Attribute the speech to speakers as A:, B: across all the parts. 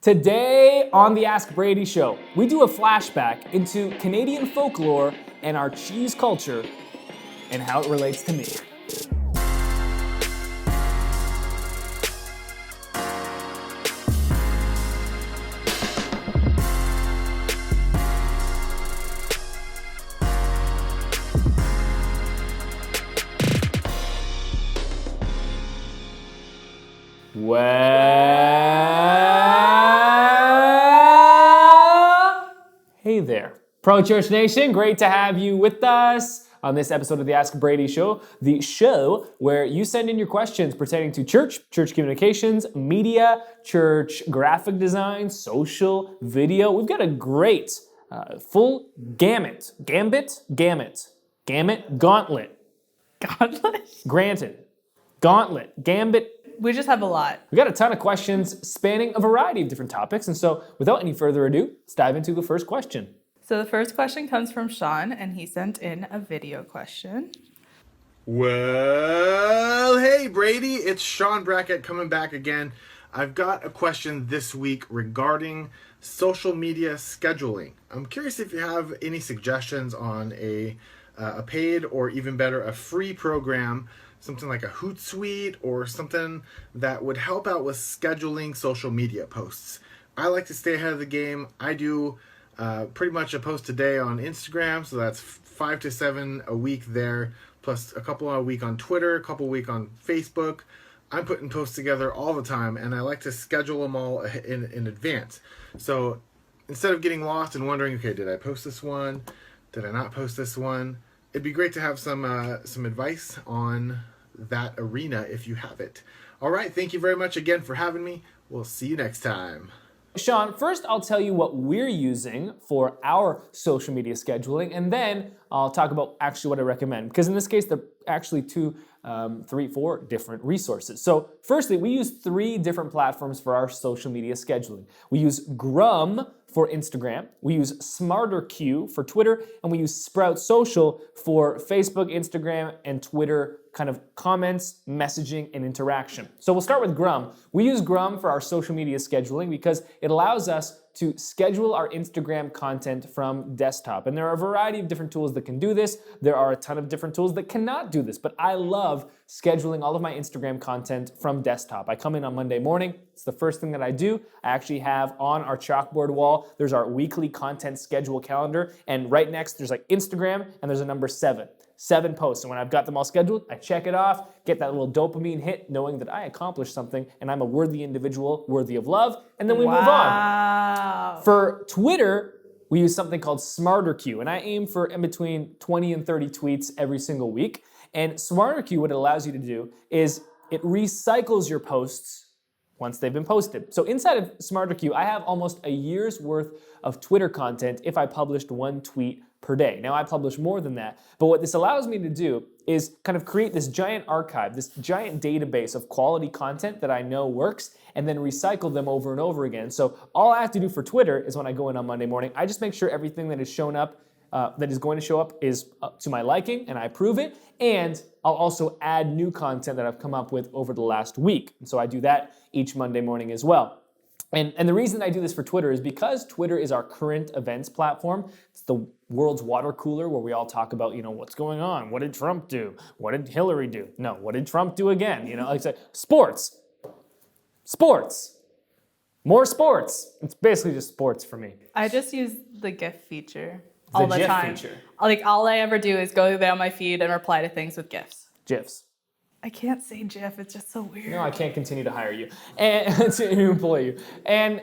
A: Today on the Ask Brady Show, we do a flashback into Canadian folklore and our cheese culture and how it relates to me. Well, hey there. Pro Church Nation, great to have you with us on this episode of the Ask Brady Show, the show where you send in your questions pertaining to church communications, media, church graphic design, social, video. We've got a great full gauntlet. Granted. Gauntlet, gambit.
B: We just have a lot.
A: We got a ton of questions spanning a variety of different topics. And so without any further ado, let's dive into the first question.
B: So the first question comes from Sean, and he sent in a video question.
C: Well, hey Brady, it's Sean Brackett coming back again. I've got a question this week regarding social media scheduling. I'm curious if you have any suggestions on a paid or even better, a free program, something like a Hootsuite or something that would help out with scheduling social media posts. I like to stay ahead of the game. I do pretty much a post a day on Instagram, so that's 5 to 7 a week there, plus a couple a week on Twitter, a couple a week on Facebook. I'm putting posts together all the time, and I like to schedule them all in advance. So instead of getting lost and wondering, okay, did I post this one? Did I not post this one? It'd be great to have some advice on that arena if you have it. All right, thank you very much again for having me. We'll see you next time.
A: Sean, first I'll tell you what we're using for our social media scheduling, and then I'll talk about actually what I recommend. Because in this case, they're actually 4 different resources. So firstly, we use 3 different platforms for our social media scheduling. We use Grum for Instagram, we use SmarterQueue for Twitter, and we use SproutSocial for Facebook, Instagram, and Twitter kind of comments, messaging, and interaction. So we'll start with Grum. We use Grum for our social media scheduling because it allows us to schedule our Instagram content from desktop. And there are a variety of different tools that can do this. There are a ton of different tools that cannot do this, but I love scheduling all of my Instagram content from desktop. I come in on Monday morning. It's the first thing that I do. I actually have on our chalkboard wall, there's our weekly content schedule calendar. And right next, there's like Instagram, and there's a number 7. 7 posts. And when I've got them all scheduled, I check it off, get that little dopamine hit, knowing that I accomplished something and I'm a worthy individual, worthy of love, and then we move on. For Twitter, we use something called SmarterQueue, and I aim for in between 20 and 30 tweets every single week. And SmarterQueue, what it allows you to do is it recycles your posts once they've been posted. So inside of SmarterQueue, I have almost a year's worth of Twitter content if I published 1 tweet per day. Now I publish more than that, but what this allows me to do is kind of create this giant archive, this giant database of quality content that I know works, and then recycle them over and over again. So all I have to do for Twitter is when I go in on Monday morning, I just make sure everything that is shown up, that is going to show up is to my liking, and I approve it, and I'll also add new content that I've come up with over the last week. And so I do that each Monday morning as well. And the reason I do this for Twitter is because Twitter is our current events platform. It's the world's water cooler where we all talk about, what's going on? What did Trump do? What did Hillary do? No, what did Trump do again? Like I said, sports. More sports. It's basically just sports for me.
B: I just use the GIF feature all the
A: GIF
B: time.
A: Feature.
B: Like all I ever do is go there on my feed and reply to things with GIFs.
A: GIFs.
B: I can't say GIF, it's just so weird.
A: No, I can't continue to hire you and to employ you. And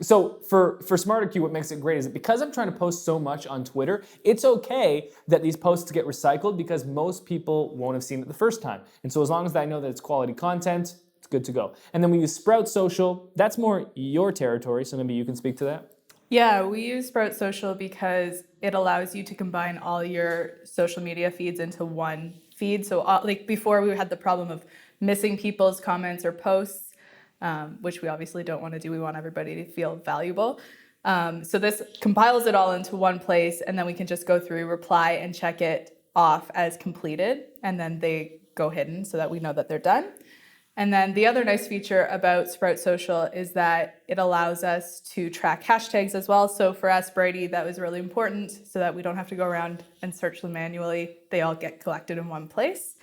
A: so for SmarterQueue, what makes it great is that because I'm trying to post so much on Twitter, it's okay that these posts get recycled because most people won't have seen it the first time. And so as long as I know that it's quality content, it's good to go. And then we use SproutSocial. That's more your territory, so maybe you can speak to that.
B: Yeah, we use SproutSocial because it allows you to combine all your social media feeds into one feed. So like before we had the problem of missing people's comments or posts, which we obviously don't want to do. We want everybody to feel valuable. So this compiles it all into one place, and then we can just go through, reply, and check it off as completed, and then they go hidden so that we know that they're done. And then the other nice feature about SproutSocial is that it allows us to track hashtags as well. So for us, Brady, that was really important so that we don't have to go around and search them manually. They all get collected in one place.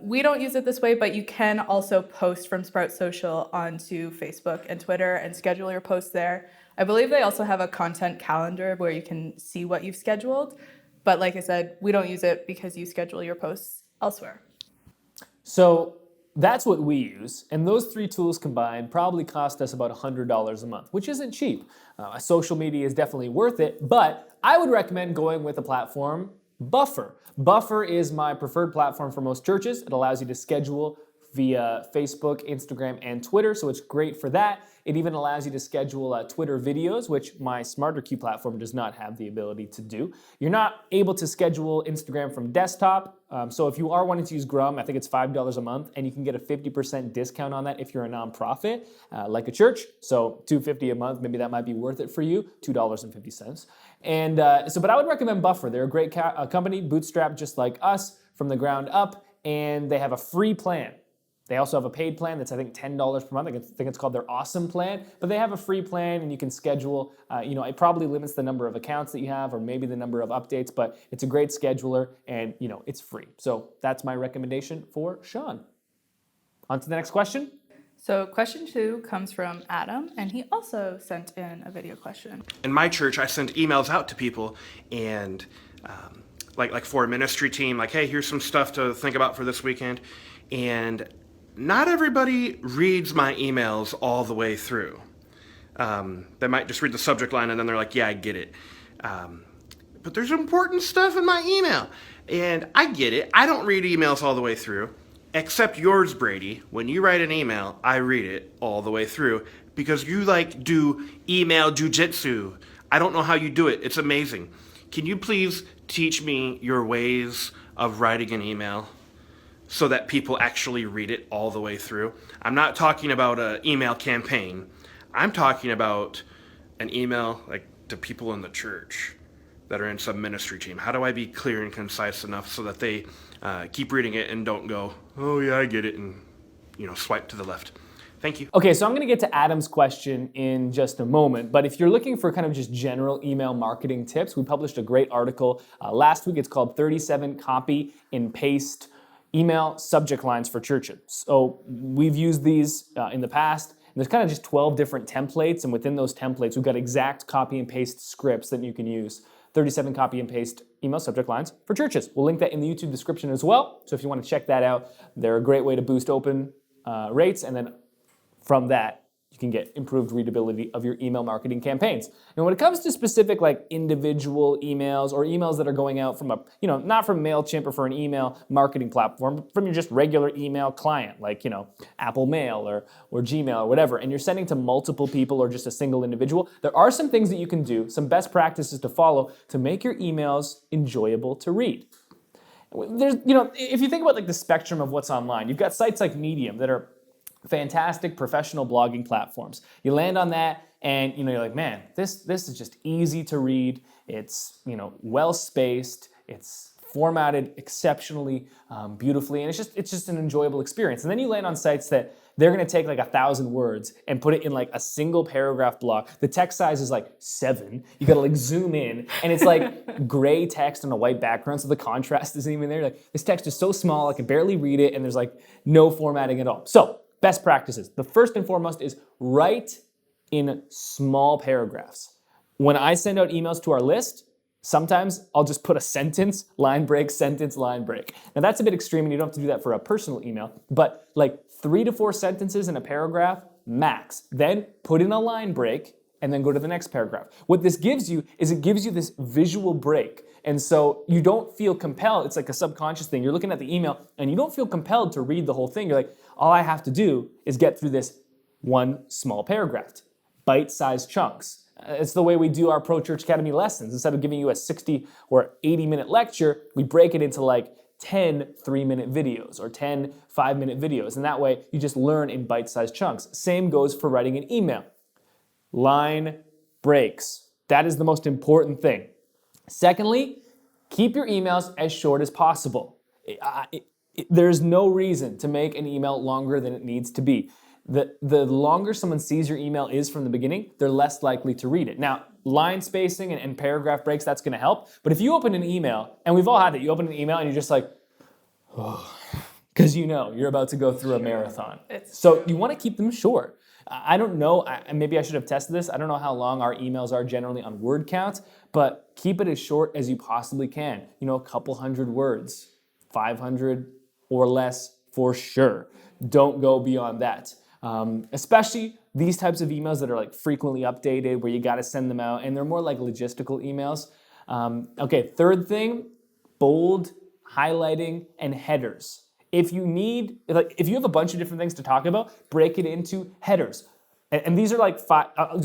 B: We don't use it this way, but you can also post from SproutSocial onto Facebook and Twitter and schedule your posts there. I believe they also have a content calendar where you can see what you've scheduled. But like I said, we don't use it because you schedule your posts elsewhere.
A: So that's what we use, and those three tools combined probably cost us about $100 a month, which isn't cheap. Social media is definitely worth it, but I would recommend going with the platform Buffer. Buffer is my preferred platform for most churches. It allows you to schedule via Facebook, Instagram, and Twitter, so it's great for that. It even allows you to schedule Twitter videos, which my SmarterQueue platform does not have the ability to do. You're not able to schedule Instagram from desktop, so if you are wanting to use Grum, I think it's $5 a month, and you can get a 50% discount on that if you're a nonprofit, like a church. So $2.50 a month, maybe that might be worth it for you, $2.50. And but I would recommend Buffer. They're a great company, bootstrapped just like us from the ground up, and they have a free plan. They also have a paid plan that's, I think, $10 per month. I think it's called their Awesome plan. But they have a free plan, and you can schedule. It probably limits the number of accounts that you have or maybe the number of updates, but it's a great scheduler, and it's free. So that's my recommendation for Sean. On to the next question.
B: So question 2 comes from Adam, and he also sent in a video question.
D: In my church, I send emails out to people, and like for a ministry team, like, hey, here's some stuff to think about for this weekend. And not everybody reads my emails all the way through. They might just read the subject line and then they're like, yeah, I get it. But there's important stuff in my email. And I get it. I don't read emails all the way through, except yours, Brady. When you write an email, I read it all the way through because you do email jujitsu. I don't know how you do it. It's amazing. Can you please teach me your ways of writing an email so that people actually read it all the way through? I'm not talking about an email campaign. I'm talking about an email to people in the church that are in some ministry team. How do I be clear and concise enough so that they keep reading it and don't go, oh yeah, I get it, and swipe to the left? Thank you.
A: Okay, so I'm gonna get to Adam's question in just a moment, but if you're looking for kind of just general email marketing tips, we published a great article last week. It's called 37 Copy and Paste Email Subject Lines for Churches. So we've used these in the past, and there's kind of just 12 different templates, and within those templates, we've got exact copy and paste scripts that you can use. 37 copy and paste email subject lines for churches. We'll link that in the YouTube description as well, so if you want to check that out, they're a great way to boost open rates, and then from that, you can get improved readability of your email marketing campaigns. And when it comes to specific individual emails or emails that are going out from not from MailChimp or for an email marketing platform, but from your just regular email client, Apple Mail or Gmail or whatever, and you're sending to multiple people or just a single individual, there are some things that you can do, some best practices to follow to make your emails enjoyable to read. There's, if you think about the spectrum of what's online, you've got sites like Medium that are fantastic professional blogging platforms. You land on that and you're like, man, this is just easy to read. It's well spaced. It's formatted exceptionally beautifully, and it's just an enjoyable experience. And then you land on sites that they're going to take 1,000 words and put it in a single paragraph block. The text size is 7. You got to zoom in, and it's gray text on a white background, so the contrast isn't even there. This text is so small I can barely read it, and there's no formatting at all. So best practices. The first and foremost is write in small paragraphs. When I send out emails to our list, sometimes I'll just put a sentence, line break, sentence, line break. Now that's a bit extreme and you don't have to do that for a personal email, but 3 to 4 sentences in a paragraph, max. Then put in a line break and then go to the next paragraph. What this gives you is it gives you this visual break. And so you don't feel compelled. It's like a subconscious thing. You're looking at the email and you don't feel compelled to read the whole thing. You're like, all I have to do is get through this one small paragraph. Bite-sized chunks. It's the way we do our Pro Church Academy lessons. Instead of giving you a 60 or 80-minute lecture, we break it into 10 3-minute videos or 10 5-minute videos. And that way you just learn in bite-sized chunks. Same goes for writing an email. Line breaks. That is the most important thing. Secondly, keep your emails as short as possible. There's no reason to make an email longer than it needs to be. The longer someone sees your email is from the beginning, they're less likely to read it. Now, line spacing and paragraph breaks, that's gonna help. But if you open an email, and we've all had it, you open an email and you're just like, oh, because you know you're about to go through a marathon. So you wanna keep them short. I don't know, maybe I should have tested this. I don't know how long our emails are generally on word count, but keep it as short as you possibly can. You know, a couple hundred words, 500 or less for sure. Don't go beyond that. Especially these types of emails that are like frequently updated where you gotta send them out and they're more like logistical emails. Okay, third thing, bold, highlighting, and headers. If you have a bunch of different things to talk about, break it into headers. And these are like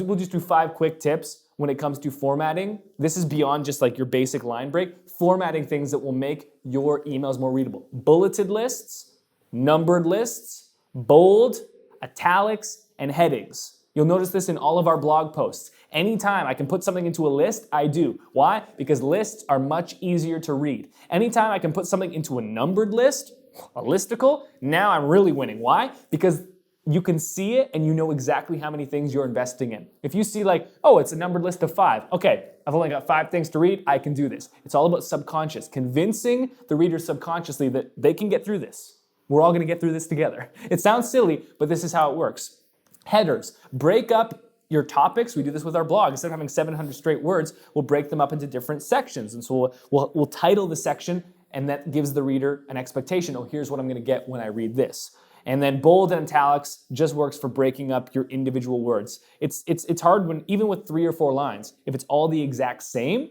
A: we'll just do 5 quick tips when it comes to formatting. This is beyond just like your basic line break. Formatting things that will make your emails more readable. Bulleted lists, numbered lists, bold, italics, and headings. You'll notice this in all of our blog posts. Anytime I can put something into a list, I do. Why? Because lists are much easier to read. Anytime I can put something into a numbered list, a listicle, now I'm really winning. Why? Because you can see it and you know exactly how many things you're investing in. If you see like, oh, it's a numbered list of 5. Okay, I've only got 5 things to read, I can do this. It's all about subconscious, convincing the reader subconsciously that they can get through this. We're all gonna get through this together. It sounds silly, but this is how it works. Headers, break up your topics. We do this with our blog. Instead of having 700 straight words, we'll break them up into different sections. And so we'll title the section, and that gives the reader an expectation. Oh, here's what I'm gonna get when I read this. And then bold and italics just works for breaking up your individual words. It's hard when, even with 3 or 4 lines, if it's all the exact same,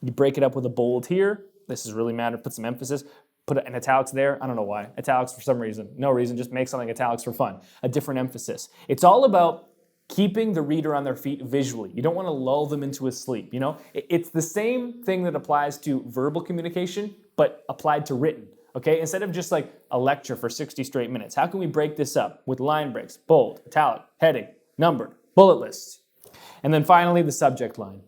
A: you break it up with a bold here. This is really matter, put some emphasis. Put an italics there. I don't know why. Italics for some reason. No reason, just make something italics for fun. A different emphasis. It's all about keeping the reader on their feet visually. You don't want to lull them into a sleep, you know? It's the same thing that applies to verbal communication, but applied to written, okay? Instead of just like a lecture for 60 straight minutes, how can we break this up with line breaks, bold, italic, heading, numbered, bullet lists? And then finally, the subject line.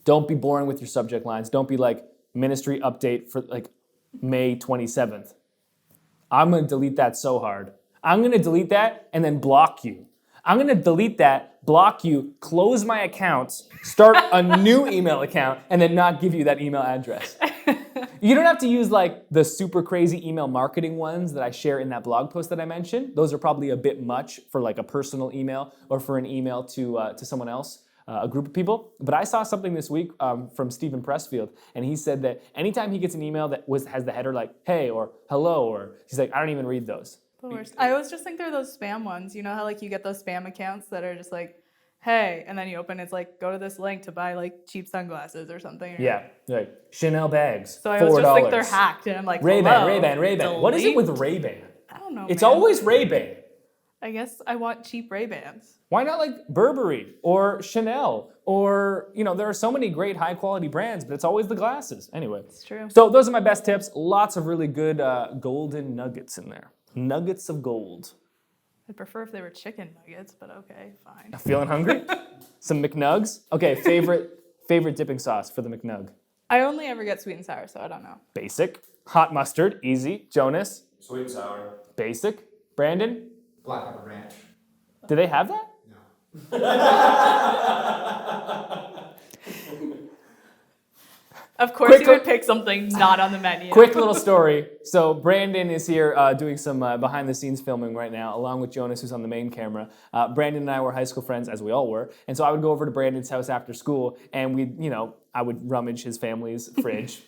A: Don't be boring with your subject lines. Don't be like ministry update for like May 27th. I'm gonna delete that so hard. I'm gonna delete that and then block you. I'm gonna delete that, block you, close my account, start a new email account, and then not give you that email address. You don't have to use like the super crazy email marketing ones that I share in that blog post that I mentioned. Those are probably a bit much for like a personal email or for an email to someone else. A group of people. But I saw something this week from Stephen Pressfield, and he said that anytime he gets an email that has the header like, hey, or hello, or he's like, I don't even read those.
B: The worst. I always just think they're those spam ones. You know how like you get those spam accounts that are just like, hey, and then you open it's like, go to this link to buy like cheap sunglasses or something.
A: Yeah, like Chanel bags,
B: so I
A: $4.
B: was just like, they're hacked, and I'm like,
A: Ray-Ban. What is it with Ray-Ban?
B: I don't know,
A: It's
B: man.
A: always Ray-Ban.
B: I guess I want cheap Ray-Bans.
A: Why not like Burberry or Chanel or, you know, there are so many great high quality brands, but it's always the glasses. Anyway.
B: It's true.
A: So those are my best tips. Lots of really good golden nuggets in there. Nuggets of gold.
B: I'd prefer if they were chicken nuggets, but okay, fine.
A: Feeling hungry? Some McNugs? Okay, favorite dipping sauce for the McNug?
B: I only ever get sweet and sour, so I don't know.
A: Basic. Hot mustard, easy. Jonas?
E: Sweet and sour.
A: Basic. Brandon?
E: Black pepper ranch.
A: Do they have that?
E: No.
B: Of course, you would pick something not on the menu.
A: Quick little story. So Brandon is here doing some behind the scenes filming right now, along with Jonas, who's on the main camera. Brandon and I were high school friends, as we all were. And so I would go over to Brandon's house after school, and I would rummage his family's fridge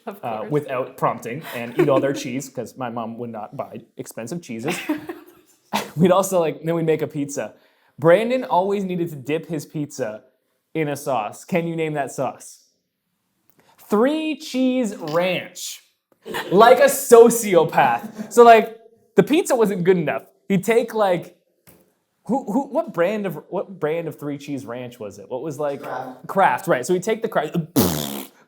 A: without prompting and eat all their cheese, because my mom would not buy expensive cheeses. We'd also then we'd make a pizza. Brandon always needed to dip his pizza in a sauce. Can you name that sauce? 3 cheese ranch. Like a sociopath. So the pizza wasn't good enough. He'd take what brand of 3 cheese ranch was it? What was Kraft, right. So he'd take the Kraft,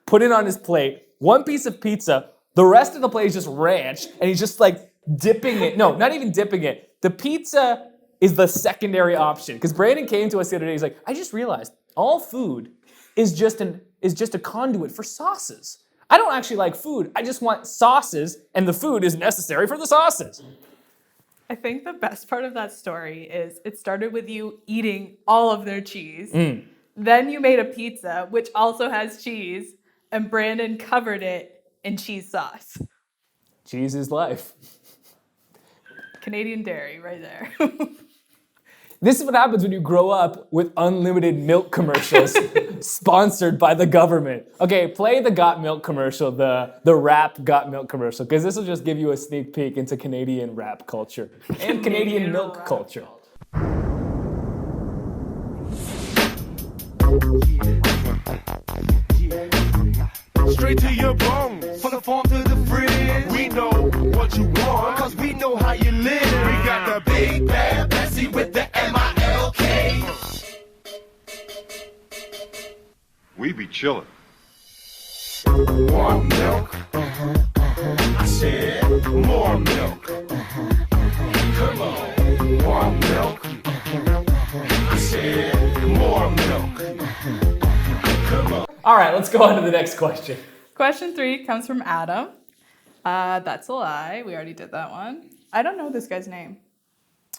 A: put it on his plate, 1 piece of pizza, the rest of the plate is just ranch, and he's just dipping it. No, not even dipping it. The pizza is the secondary option. Because Brandon came to us the other day, he's like, I just realized all food is just a conduit for sauces. I don't actually like food. I just want sauces, and the food is necessary for the sauces.
B: I think the best part of that story is it started with you eating all of their cheese. Then you made a pizza, which also has cheese, and Brandon covered it in cheese sauce.
A: Cheese is life.
B: Canadian dairy right there.
A: This is what happens when you grow up with unlimited milk commercials sponsored by the government. Okay, play the Got Milk commercial, the rap Got Milk commercial, because this will just give you a sneak peek into Canadian rap culture and Canadian milk culture.
F: Straight to your bone, from the farm to the fridge. We know what you want, cause we know how you live. We got the big bad Bessie with the M-I-L-K.
G: We be chillin'.
F: Want milk? I said more milk. Come on. Want milk? I said more milk. Come on.
A: All right, let's go on to the next question.
B: Question 3 comes from Adam. That's a lie. We already did that one. I don't know this guy's name.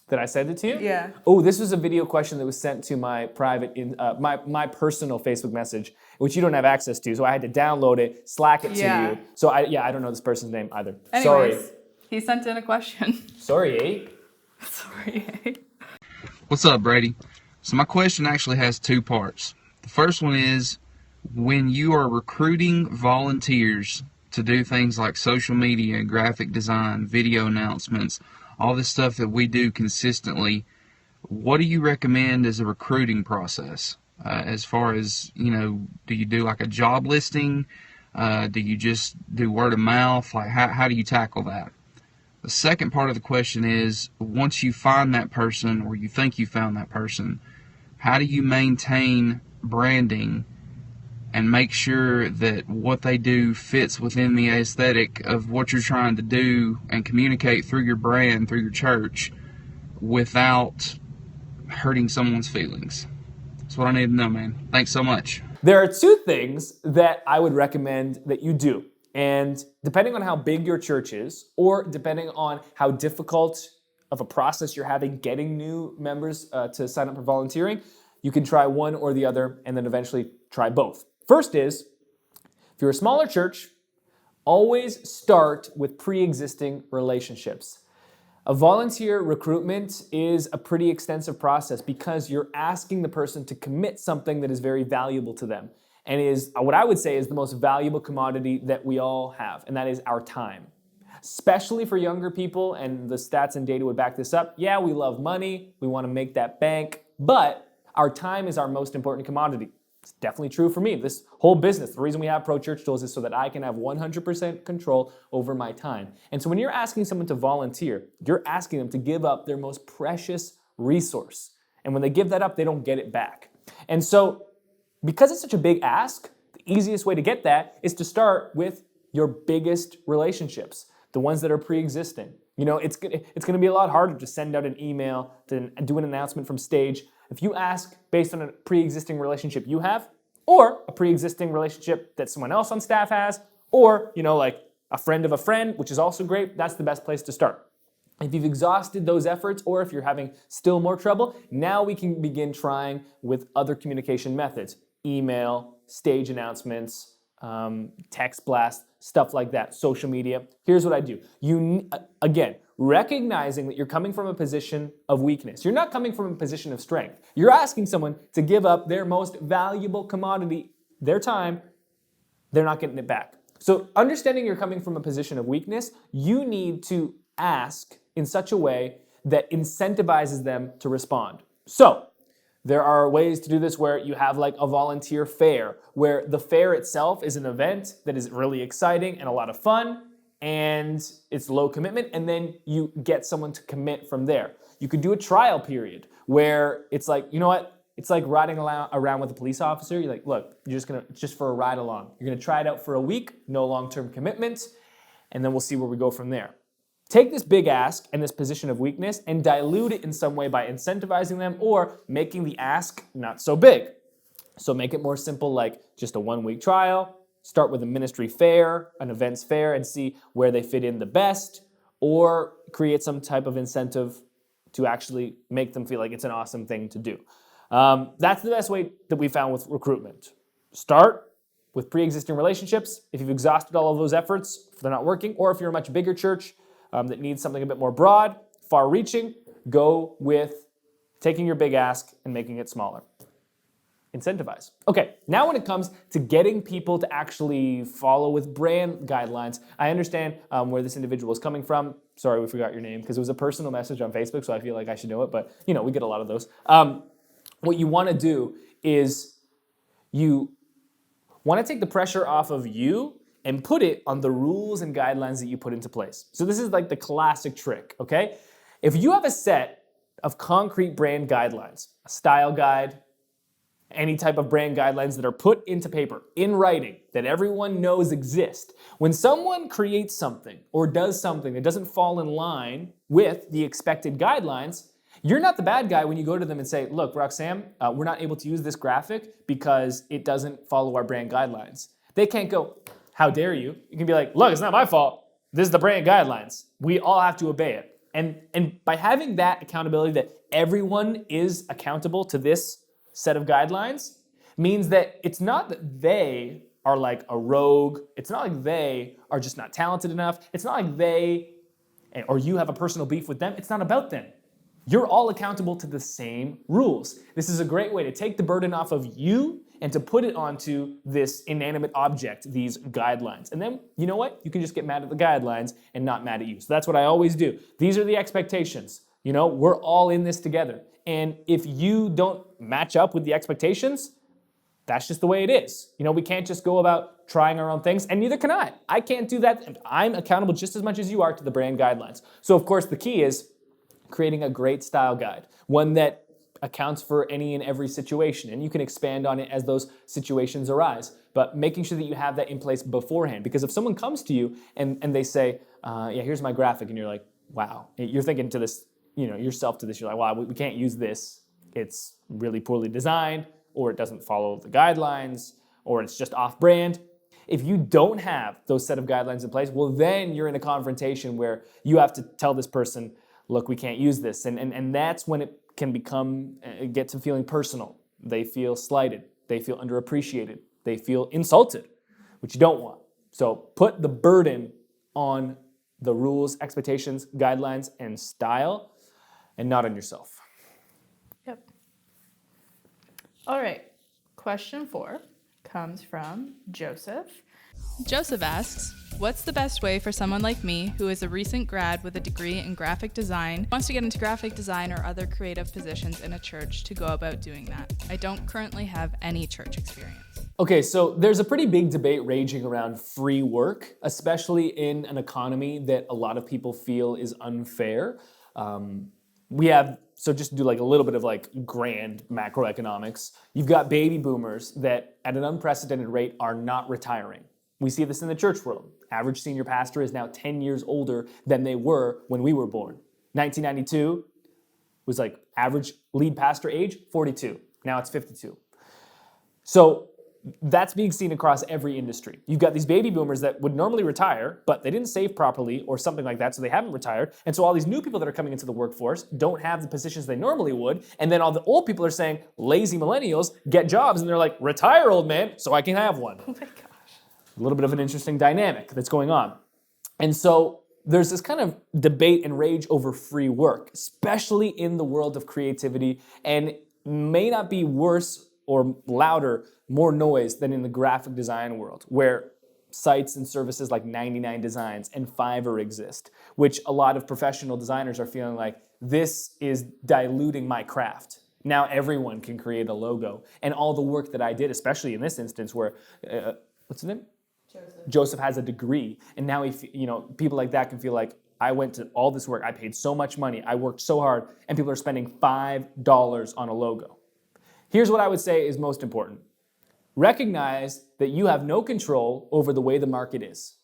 A: Did I send it to you?
B: Yeah.
A: Oh, this was a video question that was sent to my private, my personal Facebook message, which you don't have access to. So I had to download it, Slack it to you. So I don't know this person's name either.
B: Anyways, he sent in a question.
A: Sorry, eh?
B: Sorry.
H: What's up, Brady? So my question actually has 2 parts. The first one is, when you are recruiting volunteers to do things like social media, graphic design, video announcements, all this stuff that we do consistently, what do you recommend as a recruiting process? As far as, do you do like a job listing? Do you just do word of mouth? Like, how do you tackle that? The second part of the question is, once you find that person, or you think you found that person, how do you maintain branding and make sure that what they do fits within the aesthetic of what you're trying to do and communicate through your brand, through your church, without hurting someone's feelings? That's what I need to know, man. Thanks so much.
A: There are 2 things that I would recommend that you do. And depending on how big your church is, or depending on how difficult of a process you're having getting new members to sign up for volunteering, you can try one or the other and then eventually try both. First is, if you're a smaller church, always start with pre-existing relationships. A volunteer recruitment is a pretty extensive process because you're asking the person to commit something that is very valuable to them and is what I would say is the most valuable commodity that we all have, and that is our time. Especially for younger people, and the stats and data would back this up. Yeah, we love money, we want to make that bank, but our time is our most important commodity. It's definitely true for me. This whole business, the reason we have Pro Church Tools is so that I can have 100% control over my time. And so when you're asking someone to volunteer, you're asking them to give up their most precious resource. And when they give that up, they don't get it back. And so because it's such a big ask, the easiest way to get that is to start with your biggest relationships, the ones that are pre-existing. It's gonna be a lot harder to send out an email, to do an announcement from stage, if you ask based on a pre-existing relationship you have, or a pre-existing relationship that someone else on staff has, or, like a friend of a friend, which is also great, that's the best place to start. If you've exhausted those efforts, or if you're having still more trouble, now we can begin trying with other communication methods. Email, stage announcements, text blast, stuff like that, social media. Here's what I do. Again, recognizing that you're coming from a position of weakness. You're not coming from a position of strength. You're asking someone to give up their most valuable commodity, their time. They're not getting it back. So understanding you're coming from a position of weakness, you need to ask in such a way that incentivizes them to respond. So there are ways to do this where you have like a volunteer fair, where the fair itself is an event that is really exciting and a lot of fun, and it's low commitment, and then you get someone to commit from there. You could do a trial period where it's like, it's like riding around with a police officer. You're like, look, it's just for a ride along. You're gonna try it out for a week, no long-term commitment, and then we'll see where we go from there. Take this big ask and this position of weakness and dilute it in some way by incentivizing them or making the ask not so big. So make it more simple, like just a 1-week trial, start with a ministry fair, an events fair, and see where they fit in the best, or create some type of incentive to actually make them feel like it's an awesome thing to do. That's the best way that we found with recruitment. Start with pre-existing relationships. If you've exhausted all of those efforts, if they're not working, or if you're a much bigger church that needs something a bit more broad, far-reaching, go with taking your big ask and making it smaller. Incentivize. Okay, now when it comes to getting people to actually follow with brand guidelines, I understand where this individual is coming from. Sorry, we forgot your name because it was a personal message on Facebook, so I feel like I should know it, but we get a lot of those. What you want to do is you want to take the pressure off of you and put it on the rules and guidelines that you put into place. So this is like the classic trick, okay? If you have a set of concrete brand guidelines, a style guide, any type of brand guidelines that are put into paper, in writing, that everyone knows exist, when someone creates something or does something that doesn't fall in line with the expected guidelines, you're not the bad guy when you go to them and say, look, Roxanne, we're not able to use this graphic because it doesn't follow our brand guidelines. They can't go, how dare you? You can be like, look, it's not my fault. This is the brand guidelines. We all have to obey it. And by having that accountability that everyone is accountable to this set of guidelines means that it's not that they are like a rogue. It's not like they are just not talented enough. It's not like they or you have a personal beef with them. It's not about them. You're all accountable to the same rules. This is a great way to take the burden off of you and to put it onto this inanimate object, these guidelines. And then, you know what? You can just get mad at the guidelines and not mad at you. So that's what I always do. These are the expectations. We're all in this together. And if you don't match up with the expectations, that's just the way it is. We can't just go about trying our own things, and neither can I. I can't do that. I'm accountable just as much as you are to the brand guidelines. So of course the key is creating a great style guide, one that accounts for any and every situation, and you can expand on it as those situations arise. But making sure that you have that in place beforehand, because if someone comes to you and they say, yeah, here's my graphic, and you're like, wow, you're thinking to this, yourself to this, you're like, wow, we can't use this. It's really poorly designed, or it doesn't follow the guidelines, or it's just off-brand. If you don't have those set of guidelines in place, well, then you're in a confrontation where you have to tell this person, look, we can't use this. And that's when it can get to feeling personal. They feel slighted. They feel underappreciated. They feel insulted, which you don't want. So put the burden on the rules, expectations, guidelines, and style, and not on yourself.
B: Yep. All right. Question 4 comes from Joseph. Joseph asks, what's the best way for someone like me who is a recent grad with a degree in graphic design, wants to get into graphic design or other creative positions in a church to go about doing that? I don't currently have any church experience.
A: Okay, so there's a pretty big debate raging around free work, especially in an economy that a lot of people feel is unfair. So just to do like a little bit of like grand macroeconomics, you've got baby boomers that at an unprecedented rate are not retiring. We see this in the church world. Average senior pastor is now 10 years older than they were when we were born. 1992 was like average lead pastor age, 42. Now it's 52. So that's being seen across every industry. You've got these baby boomers that would normally retire, but they didn't save properly or something like that, so they haven't retired. And so all these new people that are coming into the workforce don't have the positions they normally would. And then all the old people are saying, lazy millennials, get jobs. And they're like, retire, old man, so I can have one.
B: Oh my gosh.
A: A little bit of an interesting dynamic that's going on. And so there's this kind of debate and rage over free work, especially in the world of creativity, and may not be worse or louder, more noise than in the graphic design world, where sites and services like 99 Designs and Fiverr exist, which a lot of professional designers are feeling like, this is diluting my craft. Now everyone can create a logo. And all the work that I did, especially in this instance where, what's his name? Joseph has a degree. And now people like that can feel like, I went to all this work, I paid so much money, I worked so hard, and people are spending $5 on a logo. Here's what I would say is most important. Recognize that you have no control over the way the market is.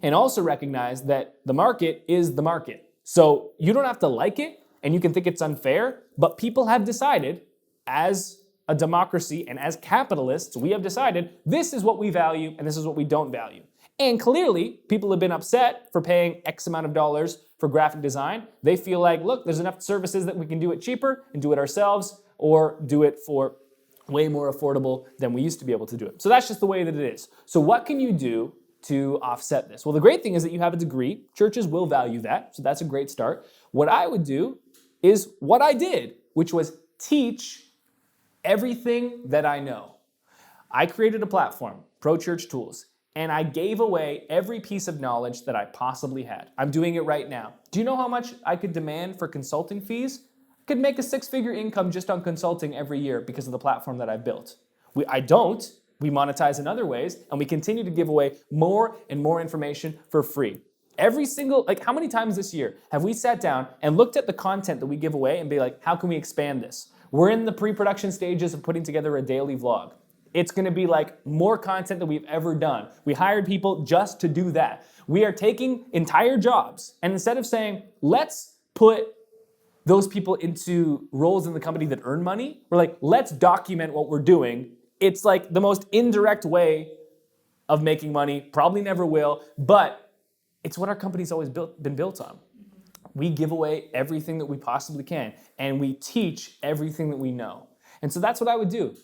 A: And also recognize that the market is the market. So you don't have to like it, and you can think it's unfair, but people have decided, as a democracy, and as capitalists, we have decided this is what we value and this is what we don't value. And clearly, people have been upset for paying X amount of dollars for graphic design. They feel like, look, there's enough services that we can do it cheaper and do it ourselves, or do it for way more affordable than we used to be able to do it. So that's just the way that it is. So what can you do to offset this? Well, the great thing is that you have a degree. Churches will value that, so that's a great start. What I would do is what I did, which was teach everything that I know. I created a platform, Pro Church Tools, and I gave away every piece of knowledge that I possibly had. I'm doing it right now. Do you know how much I could demand for consulting fees? I could make a 6-figure income just on consulting every year because of the platform that I built. I don't. We monetize in other ways, and we continue to give away more and more information for free. Every single, how many times this year have we sat down and looked at the content that we give away and be like, how can we expand this? We're in the pre-production stages of putting together a daily vlog. It's gonna be like more content than we've ever done. We hired people just to do that. We are taking entire jobs, and instead of saying, let's put those people into roles in the company that earn money, we're like, let's document what we're doing. It's like the most indirect way of making money, probably never will, but it's what our company's always been built on. We give away everything that we possibly can, and we teach everything that we know. And so that's what I would do.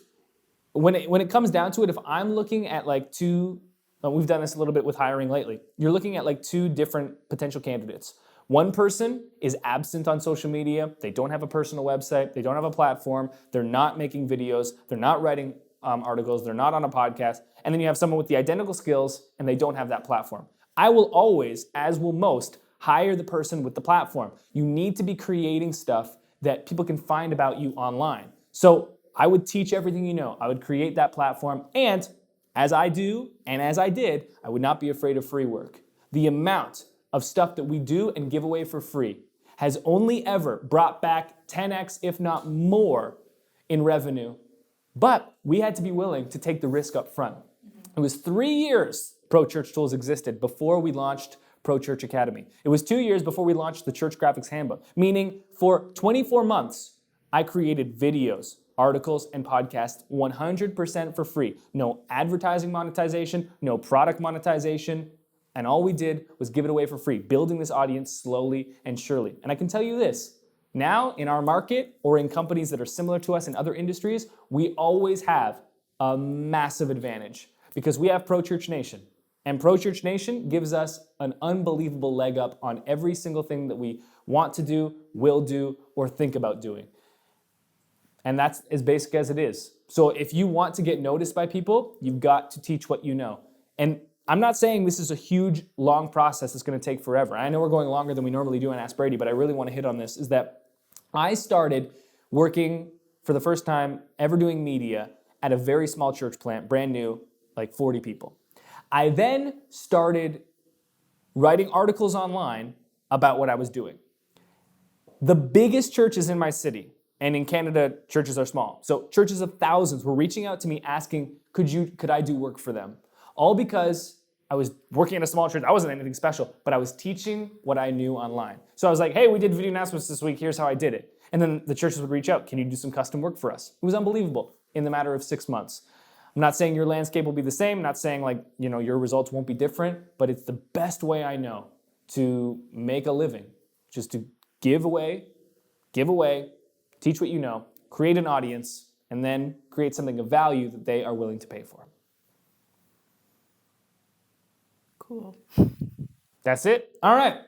A: When it comes down to it, if I'm looking at we've done this a little bit with hiring lately, you're looking at two different potential candidates. One person is absent on social media, they don't have a personal website, they don't have a platform, they're not making videos, they're not writing articles, they're not on a podcast, and then you have someone with the identical skills and they don't have that platform. I will always, as will most, hire the person with the platform. You need to be creating stuff that people can find about you online. So I would teach everything you know. I would create that platform, and as I do, and as I did, I would not be afraid of free work. The amount of stuff that we do and give away for free has only ever brought back 10x, if not more, in revenue. But we had to be willing to take the risk up front. It was 3 years Pro Church Tools existed before we launched Pro Church Academy. It was 2 years before we launched the Church Graphics Handbook, meaning for 24 months, I created videos, articles, and podcasts 100% for free. No advertising monetization, no product monetization, and all we did was give it away for free, building this audience slowly and surely. And I can tell you this, now in our market or in companies that are similar to us in other industries, we always have a massive advantage because we have Pro Church Nation. And Pro Church Nation gives us an unbelievable leg up on every single thing that we want to do, will do, or think about doing. And that's as basic as it is. So if you want to get noticed by people, you've got to teach what you know. And I'm not saying this is a huge, long process that's going to take forever. I know we're going longer than we normally do on Ask Brady, but I really want to hit on this, is that I started working for the first time ever doing media at a very small church plant, brand new, 40 people. I then started writing articles online about what I was doing. The biggest churches in my city, and in Canada, churches are small. So churches of thousands were reaching out to me asking, could I do work for them? All because I was working at a small church. I wasn't anything special, but I was teaching what I knew online. So I was like, hey, we did video announcements this week. Here's how I did it. And then the churches would reach out. Can you do some custom work for us? It was unbelievable in the matter of 6 months. I'm not saying your landscape will be the same. I'm not saying your results won't be different, but it's the best way I know to make a living, just to give away, teach what you know, create an audience, and then create something of value that they are willing to pay for.
B: Cool.
A: That's it. All right.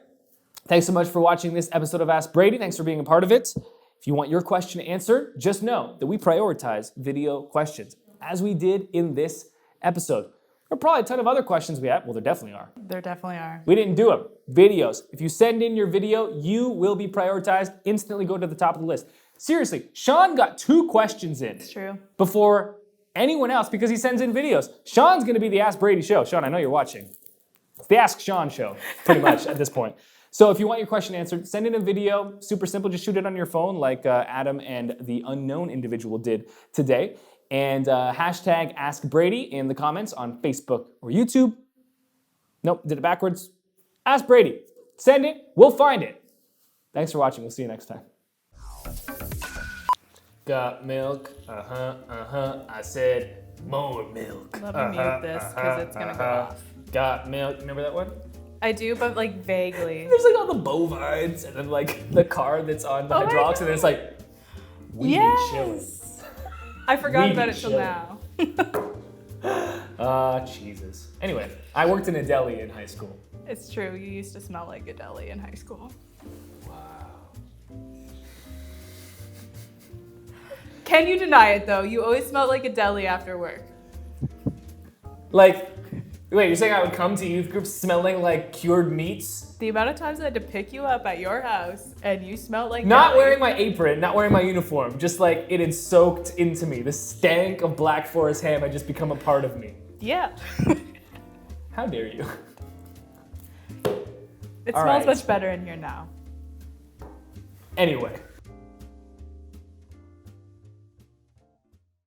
A: Thanks so much for watching this episode of Ask Brady. Thanks for being a part of it. If you want your question answered, just know that we prioritize video questions, as we did in this episode. There are probably a ton of other questions we have. Well, there definitely are.
B: There definitely are.
A: We didn't do them. Videos. If you send in your video, you will be prioritized. Instantly go to the top of the list. Seriously, Sean got 2 questions in.
B: It's true.
A: Before anyone else because he sends in videos. Sean's going to be the Ask Brady show. Sean, I know you're watching. It's the Ask Sean show, pretty much at this point. So if you want your question answered, send in a video. Super simple. Just shoot it on your phone like Adam and the unknown individual did today. And hashtag Ask Brady in the comments on Facebook or YouTube. Nope, did it backwards. Ask Brady. Send it. We'll find it. Thanks for watching. We'll see you next time. Got milk. I said more milk.
B: Let me mute this because it's gonna go off.
A: Got milk. Remember that one?
B: I do, but like vaguely.
A: There's like all the bovines and then like the car that's on the
B: Oh my
A: hydraulics and then it's like we be chilling.
B: Yes. I forgot
A: We
B: about
A: be
B: it till
A: chilling.
B: now.
A: Jesus. Anyway, I worked in a deli in high school.
B: It's true. You used to smell like a deli in high school.
A: Wow.
B: Can you deny it though? You always smelled like a deli after work.
A: Like, wait, you're saying I would come to youth groups smelling like cured meats?
B: The amount of times I had to pick you up at your house and you smelled like
A: Not
B: deli.
A: wearing my apron, not wearing my uniform, just like it had soaked into me. The stank of Black Forest ham had just become a part of me.
B: Yeah.
A: How dare you?
B: It
A: All
B: smells
A: right.
B: much better in here now.
A: Anyway,